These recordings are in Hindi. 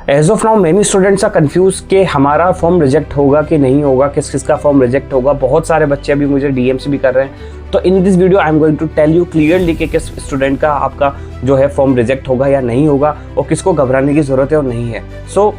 As of now many students are confuse कि हमारा फॉर्म रिजेक्ट होगा कि नहीं होगा, किस किस का फॉर्म रिजेक्ट होगा। बहुत सारे बच्चे अभी मुझे डीएम्स भी कर रहे हैं। तो in this video I am going to tell you clearly कि किस स्टूडेंट का आपका जो है फॉर्म रिजेक्ट होगा या नहीं होगा और किसको घबराने की जरूरत है और नहीं है। सो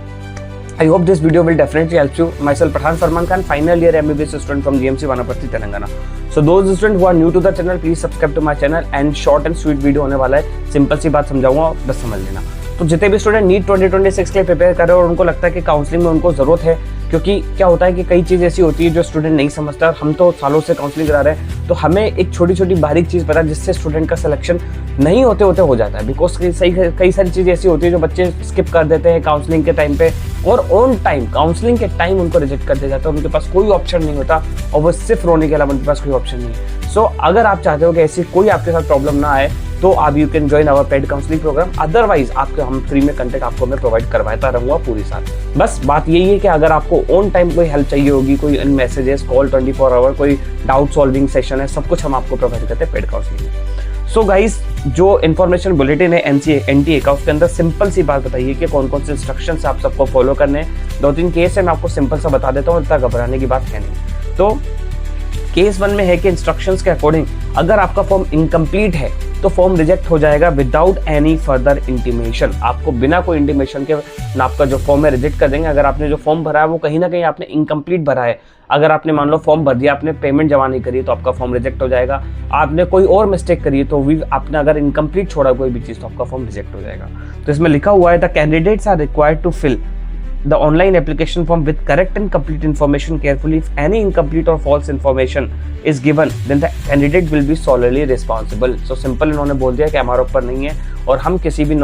I hope this video will definitely help you. Myself Pathan Farman Khan, final year MBBS student from GMC Vanaparthi Telangana. So those students who are new to the channel, please subscribe to my channel and short and sweet video होने वाला है। सिंपल सी बात समझाऊंगा, बस समझ लेना। तो जितने भी स्टूडेंट नीट 2026 के लिए प्रिपेयर कर रहे हैं और उनको लगता है कि काउंसलिंग में उनको जरूरत है, क्योंकि क्या होता है कि कई चीज़ ऐसी होती है जो स्टूडेंट नहीं समझता। और हम तो सालों से काउंसलिंग करा रहे हैं, तो हमें एक छोटी छोटी बारीक चीज़ पता है जिससे स्टूडेंट का सिलेक्शन नहीं होते होते हो जाता है। बिकॉज कई सारी चीज़ें ऐसी होती है जो बच्चे स्किप कर देते हैं काउंसलिंग के टाइम पे, और ऑन टाइम काउंसलिंग के टाइम उनको रिजेक्ट कर दिया जाता है। उनके पास कोई ऑप्शन नहीं होता और वो सिर्फ रोने के अलावा उनके पास कोई ऑप्शन नहीं है। सो अगर आप चाहते हो कि ऐसी कोई आपके साथ प्रॉब्लम ना आए, तो आप you can join our paid counselling programme. Otherwise आपके हम फ्री में कंटेंट आपको मैं प्रोवाइड करवाता रहूँगा पूरी साल। बस बात यही है कि अगर आपको ऑन टाइम कोई हेल्प चाहिए होगी, कोई मैसेजेस, कॉल 24 आवर, कोई डाउट सॉल्विंग सेशन है, सब कुछ हम आपको प्रोवाइड करते हैं पेड काउंसलिंग में। सो गाइज, जो इन्फॉर्मेशन बुलेटिन है एनटीए का, उसके अंदर सिंपल सी बात बताइए कि कौन कौन से इंस्ट्रक्शंस आप सबको फॉलो करने हैं। 2-3 केस है, मैं आपको सिंपल सा बता देता हूँ, इतना घबराने की बात है नहीं। तो केस 1 में है कि इंस्ट्रक्शंस के अकॉर्डिंग अगर आपका फॉर्म इनकम्प्लीट है तो फॉर्म रिजेक्ट हो जाएगा विदाउट एनी फर्दर इंटीमेशन। आपको बिना कोई इंटीमेशन के आपका जो फॉर्म है रिजेक्ट कर देंगे। अगर आपने जो फॉर्म भरा है वो कहीं ना कहीं आपने इनकम्प्लीट भरा है, अगर आपने मान लो फॉर्म भर दिया, आपने पेमेंट जमा नहीं करी तो आपका फॉर्म रिजेक्ट हो जाएगा। आपने कोई और मिस्टेक करी है तो भी आपने अगर इनकम्प्लीट छोड़ा कोई भी चीज़ तो आपका फॉर्म रिजेक्ट हो जाएगा। तो इसमें लिखा हुआ है the candidates are required to fill the online application form with correct and complete information carefully. If any incomplete or false information is given, then the candidate will be solely responsible. So simple इन्होंने बोल दिया कि हमारे ऊपर नहीं है और हम किसी भी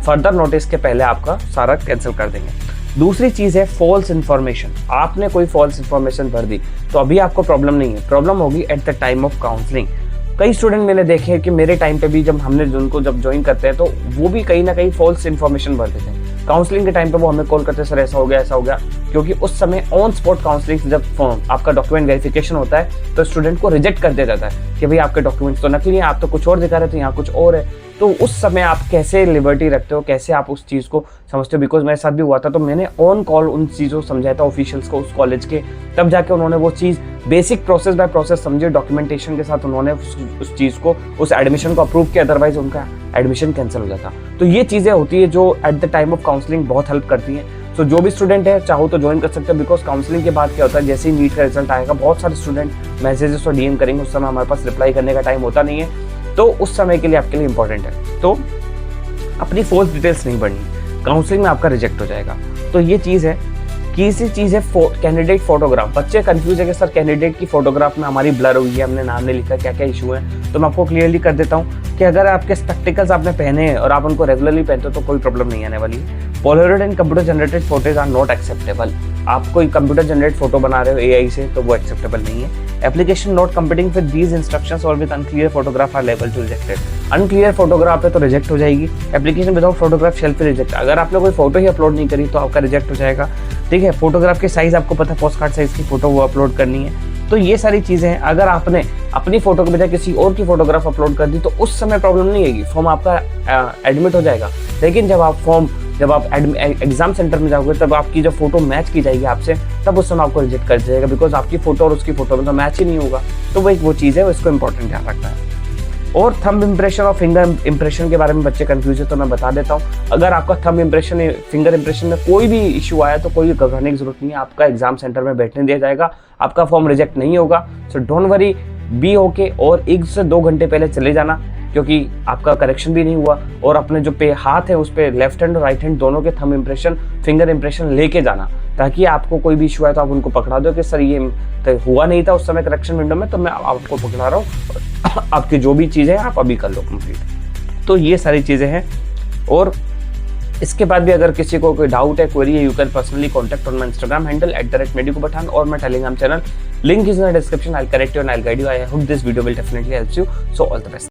फर्दर नोटिस के पहले आपका सारा कैंसिल कर देंगे। दूसरी चीज़ है फॉल्स इन्फॉर्मेशन। आपने कोई फॉल्स इन्फॉर्मेशन भर दी तो अभी आपको प्रॉब्लम नहीं है, प्रॉब्लम होगी at the time of counselling. कई स्टूडेंट मैंने देखे हैं कि मेरे टाइम पे भी जब हमने उनको जब ज्वाइन करते हैं तो वो भी कहीं ना कहीं फॉल्स इन्फॉर्मेशन भर देते हैं। काउंसलिंग के टाइम पे वो हमें कॉल करते हैं, सर ऐसा हो गया ऐसा हो गया, क्योंकि उस समय ऑन स्पॉट काउंसलिंग जब आपका डॉक्यूमेंट वेरिफिकेशन होता है तो स्टूडेंट को रिजेक्ट कर दिया जाता है कि भाई आपके डॉक्यूमेंट्स तो नकली हैं, आप तो कुछ और दिखा रहे थे, यहाँ कुछ और है। तो उस समय आप कैसे लिबर्टी रखते हो, कैसे आप उस चीज़ को समझते हो। बिकॉज मेरे साथ भी हुआ था, तो मैंने ऑन कॉल उन चीज़ों को समझाया था ऑफिशियल्स को उस कॉलेज के, तब जाके उन्होंने वो चीज़ बेसिक प्रोसेस बाय प्रोसेस समझे, डॉक्यूमेंटेशन के साथ उन्होंने उस चीज़ को, उस एडमिशन को अप्रूव किया, अदरवाइज उनका एडमिशन कैंसिल हो जाता। तो ये चीज़ें होती है जो at the time of counselling बहुत हेल्प करती हैं। तो जो भी स्टूडेंट है चाहो तो ज्वाइन कर सकते हो। बिकॉज काउंसलिंग के बाद क्या होता है, जैसे ही नीट का रिजल्ट आएगा बहुत सारे स्टूडेंट मैसेजेस और डीएम करेंगे, उस समय हमारे पास रिप्लाई करने का टाइम होता नहीं है, तो उस समय के लिए आपके लिए इंपॉर्टेंट है। तो अपनी फॉल्स डिटेल्स नहीं भरनी, काउंसलिंग में आपका रिजेक्ट हो जाएगा। तो ये चीज़ है। तीसरी चीज़ है कैंडिडेट फोटोग्राफ। बच्चे कंफ्यूज है कि सर कैंडिडेट की फोटोग्राफ में हमारी ब्लर हुई है, हमने नाम नहीं लिखा, क्या क्या इशू है। तो मैं आपको क्लियरली कर देता हूँ कि अगर आपके स्पेक्टिकल्स आपने पहने हैं और आप उनको रेगुलरली पहनते हो तो कोई प्रॉब्लम नहीं आने वाली। Polaroid and computer generated photos are not acceptable. आप कोई कंप्यूटर जनरेट फोटो बना रहे हो एआई से तो वो एक्सेप्टेबल नहीं है। Application not competing with these instructions और with unclear photograph are level to rejected. Unclear photograph है तो रिजेक्ट हो जाएगी। Application without photograph shelf reject. अगर आपने कोई फोटो ही अपलोड नहीं करी तो आपका रिजेक्ट हो जाएगा। ठीक है, फोटोग्राफ की साइज आपको पता है, पोस्ट कार्ड साइज की फोटो वो अपलोड करनी है। तो ये सारी चीज़ें हैं। अगर आपने अपनी फोटो के बजाय किसी और की फोटोग्राफ अपलोड कर दी तो उस समय प्रॉब्लम नहीं आएगी, फॉर्म आपका एडमिट हो जाएगा। लेकिन जब आप एग्जाम सेंटर में जाओगे तब आपकी जब फोटो मैच की जाएगी आपसे, तब उस समय आपको रिजेक्ट कर जाएगा, बिकॉज आपकी फोटो और उसकी फोटो में तो मैच ही नहीं होगा। तो वो एक वो चीज़ है, उसको इंपॉर्टेंट ध्यान रखना है। और थंब इंप्रेशन और फिंगर इंप्रेशन के बारे में बच्चे कंफ्यूज है, तो मैं बता देता हूँ। अगर आपका थंब इंप्रेशन, फिंगर इंप्रेशन में कोई भी इशू आया तो कोई घबराने की जरूरत नहीं है, आपका एग्जाम सेंटर में बैठने दिया जाएगा, आपका फॉर्म रिजेक्ट नहीं होगा। So don't worry, be okay. और 1 से 2 घंटे पहले चले जाना, क्योंकि आपका करेक्शन भी नहीं हुआ, और अपने जो हाथ है उस पर लेफ्ट हैंड और राइट हैंड दोनों के थंब इंप्रेशन, फिंगर इंप्रेशन लेके जाना, ताकि आपको कोई भी इशू आए तो आप उनको पकड़ा दो कि सर ये हुआ नहीं था उस समय करेक्शन विंडो में, तो मैं आपको पकड़ा रहा हूँ, आपकी जो भी चीज़ें हैं आप अभी कर लो कंप्लीट। तो ये सारी चीज़ें हैं। और इसके बाद भी अगर किसी को कोई डाउट है, क्वेरी है, you can personally contact on my Instagram handle @medicopathan और my Telegram channel, link is in the description. I will correct you and I will guide you. I hope this video will definitely help you. So all the best.